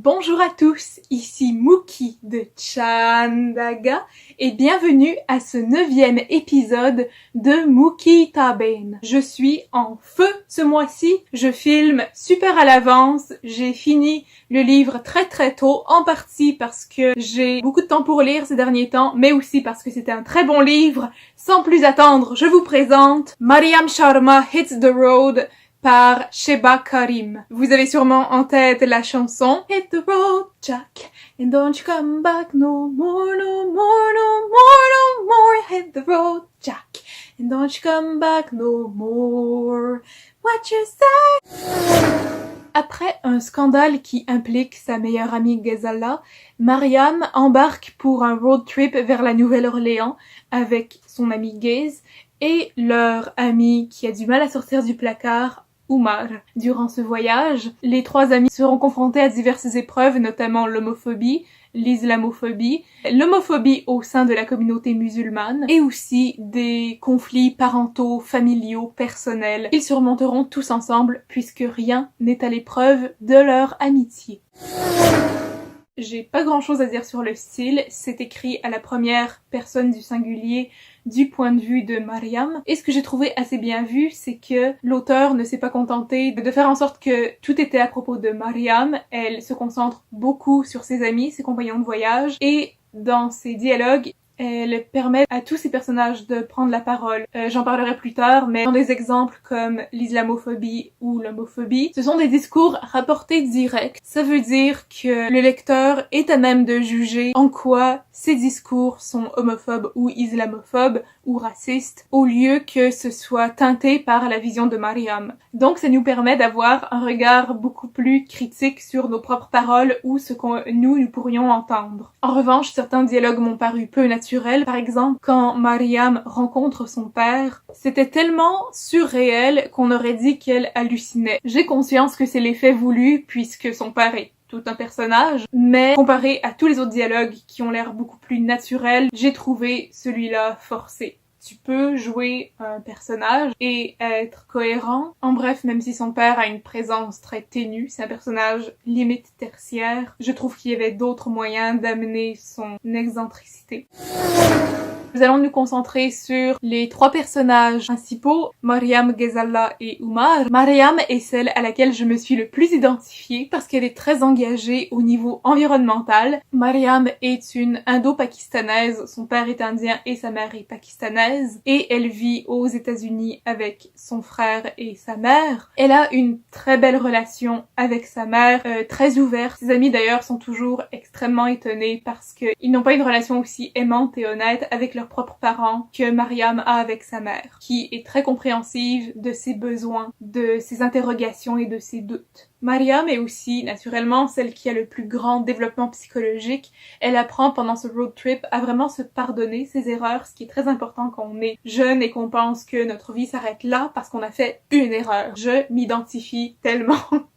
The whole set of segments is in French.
Bonjour à tous, ici Mookie de Chandaga et bienvenue à ce 9e épisode de Mookie Taben. Je suis en feu ce mois-ci, je filme super à l'avance, j'ai fini le livre très tôt, en partie parce que j'ai beaucoup de temps pour lire ces derniers temps, mais aussi parce que c'était un très bon livre. Sans plus attendre, je vous présente Mariam Sharma Hits the Road par Sheba Karim. Vous avez sûrement en tête la chanson Hit the road, Jack, and don't you come back no more, no more, no more, no more. Hit the road, Jack, and don't you come back no more. What you say? Après un scandale qui implique sa meilleure amie Ghazala, Mariam embarque pour un road trip vers la Nouvelle-Orléans avec son ami Gaze et leur ami qui a du mal à sortir du placard, Umar. Durant ce voyage, les trois amis seront confrontés à diverses épreuves, notamment l'homophobie, l'islamophobie, l'homophobie au sein de la communauté musulmane et aussi des conflits parentaux, familiaux, personnels. Ils surmonteront tous ensemble puisque rien n'est à l'épreuve de leur amitié. J'ai pas grand chose à dire sur le style, c'est écrit à la première personne du singulier du point de vue de Mariam. Et ce que j'ai trouvé assez bien vu, c'est que l'auteur ne s'est pas contenté de faire en sorte que tout était à propos de Mariam. Elle se concentre beaucoup sur ses amis, ses compagnons de voyage, et dans ses dialogues, elle permet à tous ces personnages de prendre la parole. J'en parlerai plus tard, mais dans des exemples comme l'islamophobie ou l'homophobie, ce sont des discours rapportés directs. Ça veut dire que le lecteur est à même de juger en quoi ces discours sont homophobes ou islamophobes ou racistes, au lieu que ce soit teinté par la vision de Mariam. Donc ça nous permet d'avoir un regard beaucoup plus critique sur nos propres paroles ou ce que nous pourrions entendre. En revanche, certains dialogues m'ont paru peu naturels. Par exemple, quand Mariam rencontre son père, c'était tellement surréel qu'on aurait dit qu'elle hallucinait. J'ai conscience que c'est l'effet voulu puisque son père est tout un personnage, mais comparé à tous les autres dialogues qui ont l'air beaucoup plus naturels, j'ai trouvé celui-là forcé. Tu peux jouer un personnage et être cohérent. En bref, même si son père a une présence très ténue, c'est un personnage limite tertiaire, je trouve qu'il y avait d'autres moyens d'amener son excentricité. Nous allons nous concentrer sur les trois personnages principaux, Mariam, Ghazala et Umar. Mariam est celle à laquelle je me suis le plus identifiée parce qu'elle est très engagée au niveau environnemental. Mariam est une indo-pakistanaise, son père est indien et sa mère est pakistanaise, et elle vit aux États-Unis avec son frère et sa mère. Elle a une très belle relation avec sa mère, très ouverte. Ses amis d'ailleurs sont toujours extrêmement étonnés parce qu'ils n'ont pas une relation aussi aimante et honnête avec leurs propres parents que Mariam a avec sa mère, qui est très compréhensive de ses besoins, de ses interrogations et de ses doutes. Mariam est aussi, naturellement, celle qui a le plus grand développement psychologique. Elle apprend pendant ce road trip à vraiment se pardonner ses erreurs, ce qui est très important quand on est jeune et qu'on pense que notre vie s'arrête là parce qu'on a fait une erreur. Je m'identifie tellement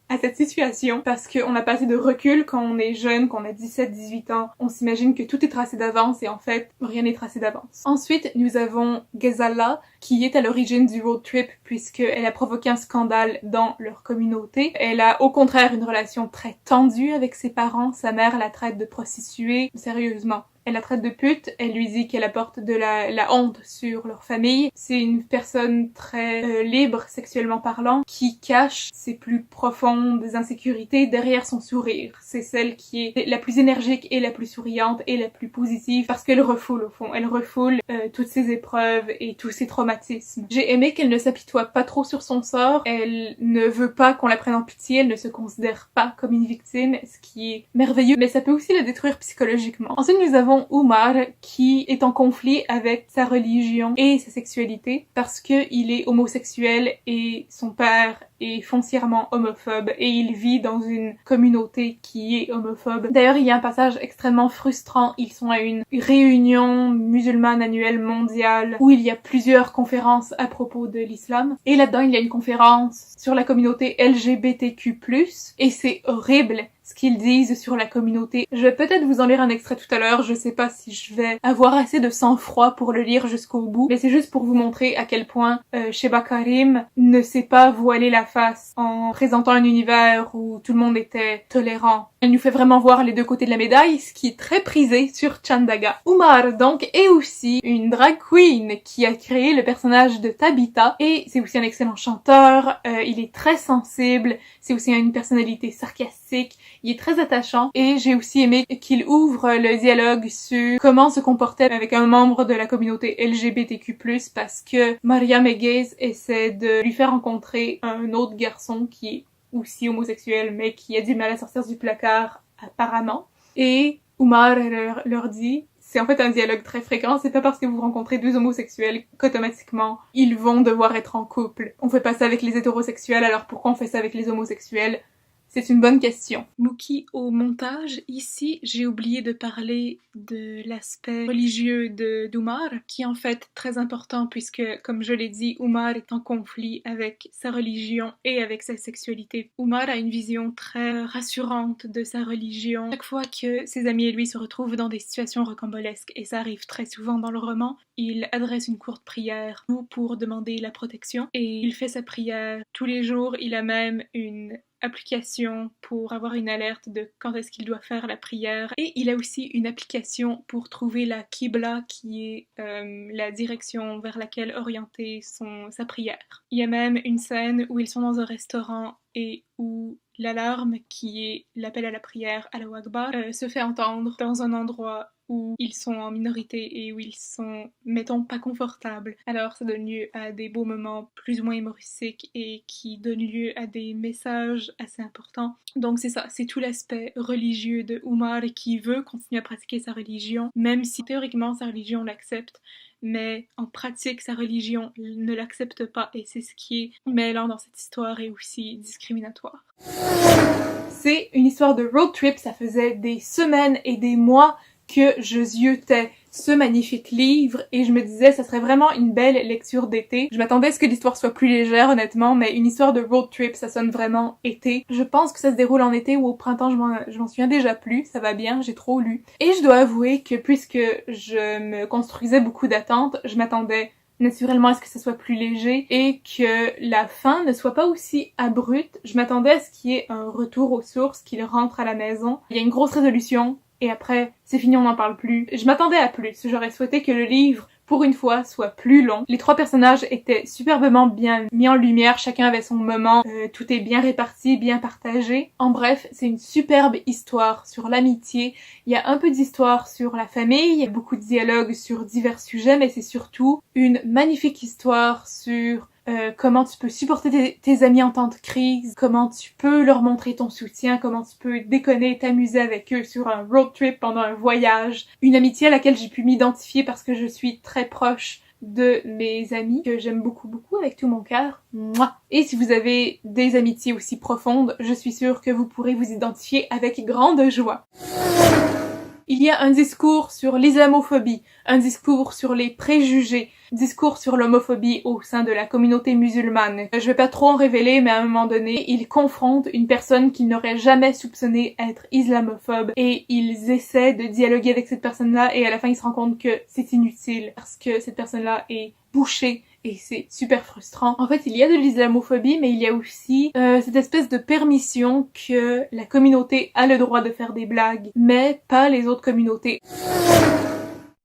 à cette situation parce qu'on a pas assez de recul quand on est jeune, quand on a 17-18 ans. On s'imagine que tout est tracé d'avance et en fait, rien n'est tracé d'avance. Ensuite, nous avons Ghazala qui est à l'origine du road trip puisqu'elle a provoqué un scandale dans leur communauté. Elle a au contraire une relation très tendue avec ses parents. Sa mère la traite de prostituée, sérieusement. Elle la traite de pute, elle lui dit qu'elle apporte de la honte sur leur famille. C'est une personne très libre sexuellement parlant qui cache ses plus profondes insécurités derrière son sourire. C'est celle qui est la plus énergique et la plus souriante et la plus positive parce qu'elle refoule au fond. Elle refoule toutes ses épreuves et tous ses traumatismes. J'ai aimé qu'elle ne s'apitoie pas trop sur son sort. Elle ne veut pas qu'on la prenne en pitié, elle ne se considère pas comme une victime, ce qui est merveilleux, mais ça peut aussi la détruire psychologiquement. Ensuite, nous avons Umar qui est en conflit avec sa religion et sa sexualité parce que il est homosexuel et son père est foncièrement homophobe et il vit dans une communauté qui est homophobe. D'ailleurs, il y a un passage extrêmement frustrant. Ils sont à une réunion musulmane annuelle mondiale où il y a plusieurs conférences à propos de l'islam. Et là-dedans, il y a une conférence sur la communauté LGBTQ+, et c'est horrible ce qu'ils disent sur la communauté. Je vais peut-être vous en lire un extrait tout à l'heure, je sais pas si je vais avoir assez de sang-froid pour le lire jusqu'au bout, mais c'est juste pour vous montrer à quel point Sheba Karim ne sait pas voiler la face en présentant un univers où tout le monde était tolérant Elle nous fait vraiment voir les deux côtés de la médaille, ce qui est très prisé sur Chandaga. Umar, donc, est aussi une drag queen qui a créé le personnage de Tabitha, et c'est aussi un excellent chanteur, il est très sensible, c'est aussi une personnalité sarcastique, il est très attachant, et j'ai aussi aimé qu'il ouvre le dialogue sur comment se comporter avec un membre de la communauté LGBTQ+, parce que Mariam et Gaze essaient de lui faire rencontrer un autre garçon qui est aussi homosexuel, mais qui a du mal à sortir du placard, apparemment. Et Umar leur dit, c'est en fait un dialogue très fréquent, c'est pas parce que vous rencontrez deux homosexuels qu'automatiquement ils vont devoir être en couple. On fait pas ça avec les hétérosexuels, alors pourquoi on fait ça avec les homosexuels? C'est une bonne question. Mookie au montage. Ici, j'ai oublié de parler de l'aspect religieux d'Umar, qui est en fait très important puisque, comme je l'ai dit, Umar est en conflit avec sa religion et avec sa sexualité. Umar a une vision très rassurante de sa religion. Chaque fois que ses amis et lui se retrouvent dans des situations rocambolesques, et ça arrive très souvent dans le roman, il adresse une courte prière pour demander la protection, et il fait sa prière tous les jours. Il a même une application pour avoir une alerte de quand est-ce qu'il doit faire la prière, et il a aussi une application pour trouver la Qibla, qui est la direction vers laquelle orienter sa prière. Il y a même une scène où ils sont dans un restaurant et où l'alarme, qui est l'appel à la prière Allahu Akbar, se fait entendre dans un endroit où ils sont en minorité et où ils sont, mettons, pas confortables. Alors ça donne lieu à des beaux moments plus ou moins humoristiques et qui donnent lieu à des messages assez importants. Donc c'est ça, c'est tout l'aspect religieux de Umar qui veut continuer à pratiquer sa religion, même si théoriquement sa religion l'accepte, mais en pratique sa religion ne l'accepte pas, et c'est ce qui est mêlant dans cette histoire et aussi discriminatoire. C'est une histoire de road trip, ça faisait des semaines et des mois que je ziotais ce magnifique livre et je me disais ça serait vraiment une belle lecture d'été. Je m'attendais à ce que l'histoire soit plus légère honnêtement, mais une histoire de road trip ça sonne vraiment été. Je pense que ça se déroule en été ou au printemps, je m'en souviens déjà plus, ça va bien, j'ai trop lu. Et je dois avouer que puisque je me construisais beaucoup d'attentes, je m'attendais naturellement à ce que ce soit plus léger et que la fin ne soit pas aussi abrupte. Je m'attendais à ce qu'il y ait un retour aux sources, qu'il rentre à la maison. Il y a une grosse résolution, et après, c'est fini, on n'en parle plus. Je m'attendais à plus. J'aurais souhaité que le livre, pour une fois, soit plus long. Les trois personnages étaient superbement bien mis en lumière, chacun avait son moment, tout est bien réparti, bien partagé. En bref, c'est une superbe histoire sur l'amitié. Il y a un peu d'histoire sur la famille, il y a beaucoup de dialogues sur divers sujets, mais c'est surtout une magnifique histoire sur comment tu peux supporter tes amis en temps de crise, comment tu peux leur montrer ton soutien, comment tu peux déconner, t'amuser avec eux sur un road trip pendant un voyage. Une amitié à laquelle j'ai pu m'identifier parce que je suis très proche de mes amis que j'aime beaucoup avec tout mon cœur. Mouah. Et si vous avez des amitiés aussi profondes, je suis sûre que vous pourrez vous identifier avec grande joie. Il y a un discours sur l'islamophobie, un discours sur les préjugés, discours sur l'homophobie au sein de la communauté musulmane. Je vais pas trop en révéler, mais à un moment donné, ils confrontent une personne qu'ils n'auraient jamais soupçonné être islamophobe et ils essaient de dialoguer avec cette personne-là et à la fin ils se rendent compte que c'est inutile parce que cette personne-là est bouchée et c'est super frustrant. En fait, il y a de l'islamophobie, mais il y a aussi cette espèce de permission que la communauté a le droit de faire des blagues, mais pas les autres communautés.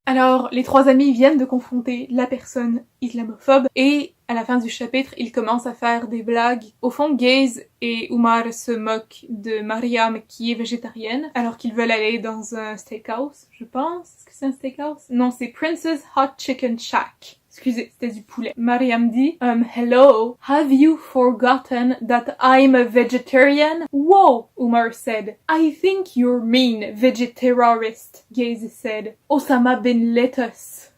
Alors, les trois amis viennent de confronter la personne islamophobe et à la fin du chapitre, ils commencent à faire des blagues. Au fond, Gaze et Umar se moquent de Mariam qui est végétarienne alors qu'ils veulent aller dans un steakhouse, je pense. Est-ce que c'est un steakhouse? Non, c'est Princess Hot Chicken Shack. Excusez, c'était du poulet. Mariam dit, hello, have you forgotten that I'm a vegetarian? Whoa, Umar said. I think you're mean, vegeterrorist, Gaze said. Osama bin Lettuce.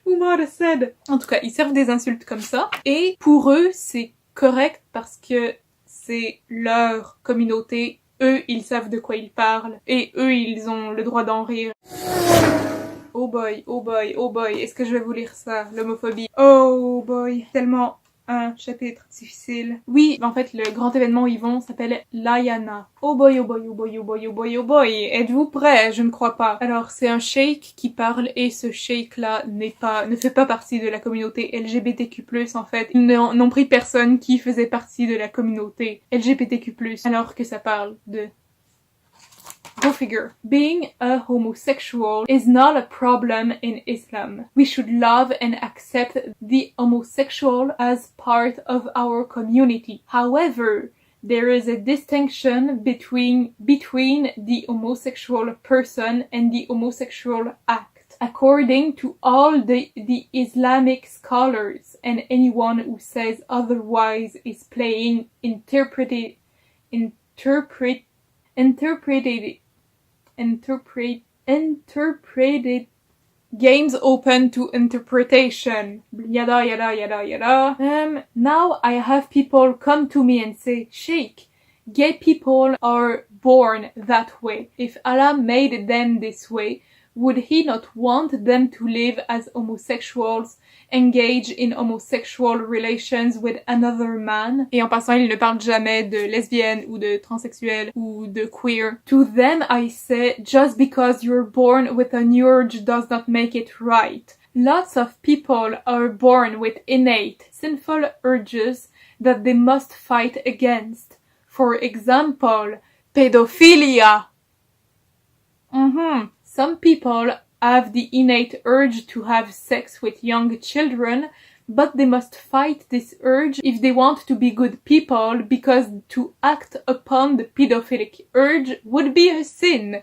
Umar said. En tout cas, ils servent des insultes comme ça. Et pour eux, c'est correct parce que c'est leur communauté. Eux, ils savent de quoi ils parlent. Et eux, ils ont le droit d'en rire. Oh boy, oh boy, oh boy, est-ce que je vais vous lire ça? L'homophobie. Oh boy, tellement un chapitre difficile. Oui, en fait, le grand événement où ils vont s'appelle Layana. Oh boy, oh boy, oh boy, oh boy, oh boy, oh boy. Êtes-vous prêts? Je ne crois pas. Alors, c'est un sheikh qui parle et ce sheikh-là ne fait pas partie de la communauté LGBTQ+, en fait. Ils n'ont pris personne qui faisait partie de la communauté LGBTQ+, alors que ça parle de... Go figure. Being a homosexual is not a problem in Islam. We should love and accept the homosexual as part of our community. However, there is a distinction between the homosexual person and the homosexual act. According to all the Islamic scholars, and anyone who says otherwise is playing interpreted games open to interpretation. Yada yada yada yada. Now I have people come to me and say, Sheikh, gay people are born that way. If Allah made them this way, would he not want them to live as homosexuals, engage in homosexual relations with another man? Et en passant, il ne parle jamais de lesbienne ou de transsexuel ou de queer. To them I say, just because you're born with an urge does not make it right. Lots of people are born with innate sinful urges that they must fight against. For example, pedophilia. Some people have the innate urge to have sex with young children, but they must fight this urge if they want to be good people, because to act upon the pedophilic urge would be a sin.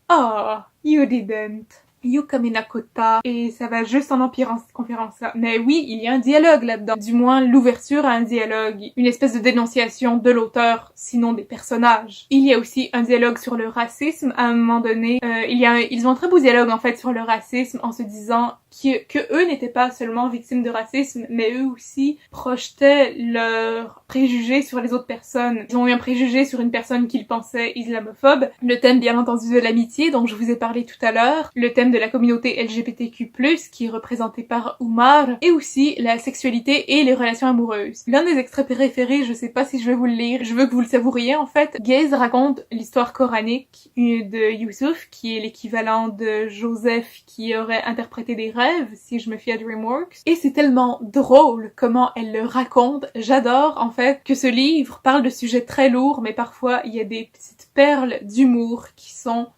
Oh, you didn't. Yuka Minakota, et ça va juste en empirant cette conférence-là. Mais oui, il y a un dialogue là-dedans. Du moins, l'ouverture à un dialogue. Une espèce de dénonciation de l'auteur, sinon des personnages. Il y a aussi un dialogue sur le racisme. À un moment donné, ils ont un très beau dialogue, en fait, sur le racisme, en se disant que eux n'étaient pas seulement victimes de racisme, mais eux aussi projetaient leurs préjugés sur les autres personnes. Ils ont eu un préjugé sur une personne qu'ils pensaient islamophobe. Le thème, bien entendu, de l'amitié, dont je vous ai parlé tout à l'heure. Le thème de la communauté LGBTQ+, qui est représenté par Umar. Et aussi la sexualité et les relations amoureuses. L'un des extraits préférés, je sais pas si je vais vous le lire, je veux que vous le savouriez en fait. Gaze raconte l'histoire coranique de Youssouf, qui est l'équivalent de Joseph qui aurait interprété des rêves, si je me fie à DreamWorks. Et c'est tellement drôle comment elle le raconte. J'adore en fait que ce livre parle de sujets très lourds, mais parfois il y a des petites perles d'humour qui sont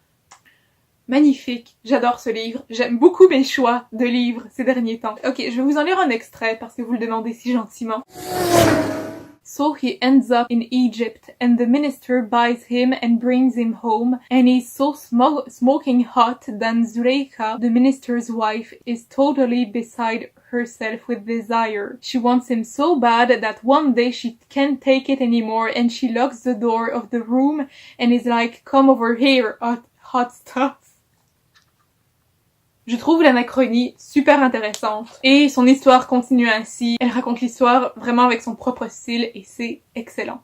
magnifiques. J'adore ce livre. J'aime beaucoup mes choix de livres ces derniers temps. Ok, je vais vous en lire un extrait parce que vous le demandez si gentiment. So he ends up in Egypt, and the minister buys him and brings him home, and he's so smoking hot that Zuleika, the minister's wife, is totally beside herself with desire. She wants him so bad that one day she can't take it anymore, and she locks the door of the room and is like, come over here, hot stuff. Je trouve l'anachronie super intéressante et son histoire continue ainsi. Elle raconte l'histoire vraiment avec son propre style et c'est excellent.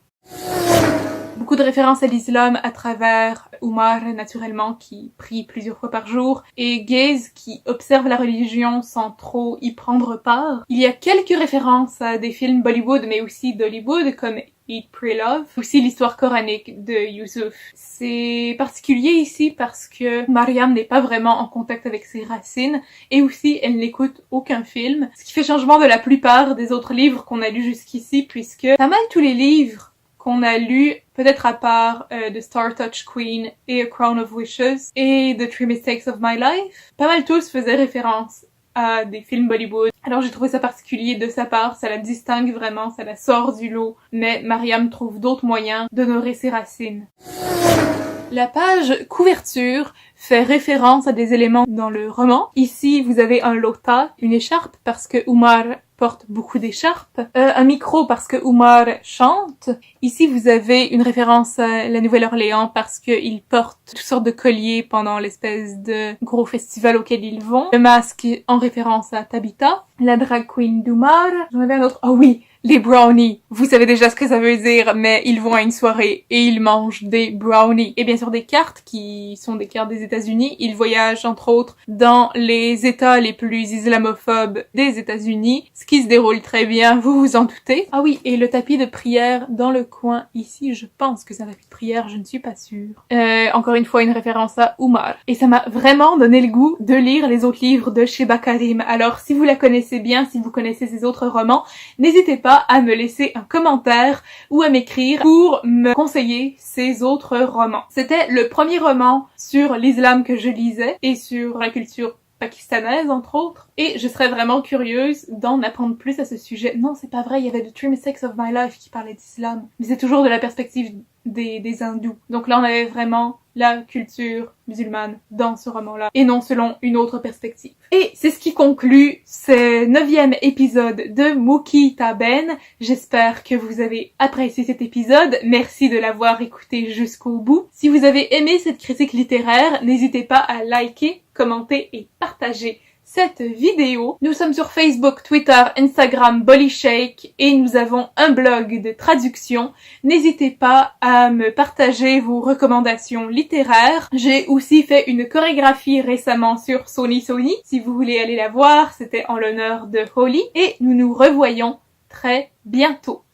Beaucoup de références à l'islam à travers Umar, naturellement, qui prie plusieurs fois par jour, et Gaze, qui observe la religion sans trop y prendre part. Il y a quelques références à des films Bollywood, mais aussi d'Hollywood, comme Eat, Pray, Love. Aussi l'histoire coranique de Youssouf. C'est particulier ici parce que Mariam n'est pas vraiment en contact avec ses racines, et aussi elle n'écoute aucun film, ce qui fait changement de la plupart des autres livres qu'on a lus jusqu'ici, puisque pas mal tous les livres qu'on a lu, peut-être à part The Star Touch Queen et A Crown of Wishes et The Three Mistakes of My Life, pas mal tous faisaient référence à des films Bollywood. Alors j'ai trouvé ça particulier de sa part, ça la distingue vraiment, ça la sort du lot, mais Mariam trouve d'autres moyens d'honorer ses racines. La page couverture fait référence à des éléments dans le roman. Ici, vous avez un lota, une écharpe, parce que Umar porte beaucoup d'écharpes, un micro parce que Umar chante. Ici, vous avez une référence à la Nouvelle-Orléans parce qu'il porte toutes sortes de colliers pendant l'espèce de gros festival auquel ils vont. Le masque en référence à Tabitha, la drag queen d'Umar. J'en avais un autre. Oh oui! les brownies. Vous savez déjà ce que ça veut dire, mais ils vont à une soirée et ils mangent des brownies. Et bien sûr des cartes qui sont des cartes des États-Unis. Ils voyagent entre autres dans les États les plus islamophobes des États-Unis, ce qui se déroule très bien, vous vous en doutez. Ah oui, et le tapis de prière dans le coin ici, je pense que c'est un tapis de prière, je ne suis pas sûre. Encore une fois, une référence à Umar. Et ça m'a vraiment donné le goût de lire les autres livres de Sheba Karim. Alors, si vous la connaissez bien, si vous connaissez ses autres romans, n'hésitez pas à me laisser un commentaire ou à m'écrire pour me conseiller ses autres romans. C'était le premier roman sur l'islam que je lisais et sur la culture pakistanaise, entre autres. Et je serais vraiment curieuse d'en apprendre plus à ce sujet. Non, c'est pas vrai, il y avait The Three Mistakes of My Life qui parlait d'islam. Mais c'est toujours de la perspective des hindous. Donc là, on avait vraiment la culture musulmane dans ce roman-là, et non selon une autre perspective. Et c'est ce qui conclut ce 9e épisode de Mukitaben. J'espère que vous avez apprécié cet épisode. Merci de l'avoir écouté jusqu'au bout. Si vous avez aimé cette critique littéraire, n'hésitez pas à liker, commenter et partager cette vidéo. Nous sommes sur Facebook, Twitter, Instagram, Bolyshake et nous avons un blog de traduction. N'hésitez pas à me partager vos recommandations littéraires. J'ai aussi fait une chorégraphie récemment sur Sony. Si vous voulez aller la voir, c'était en l'honneur de Holly et nous nous revoyons très bientôt.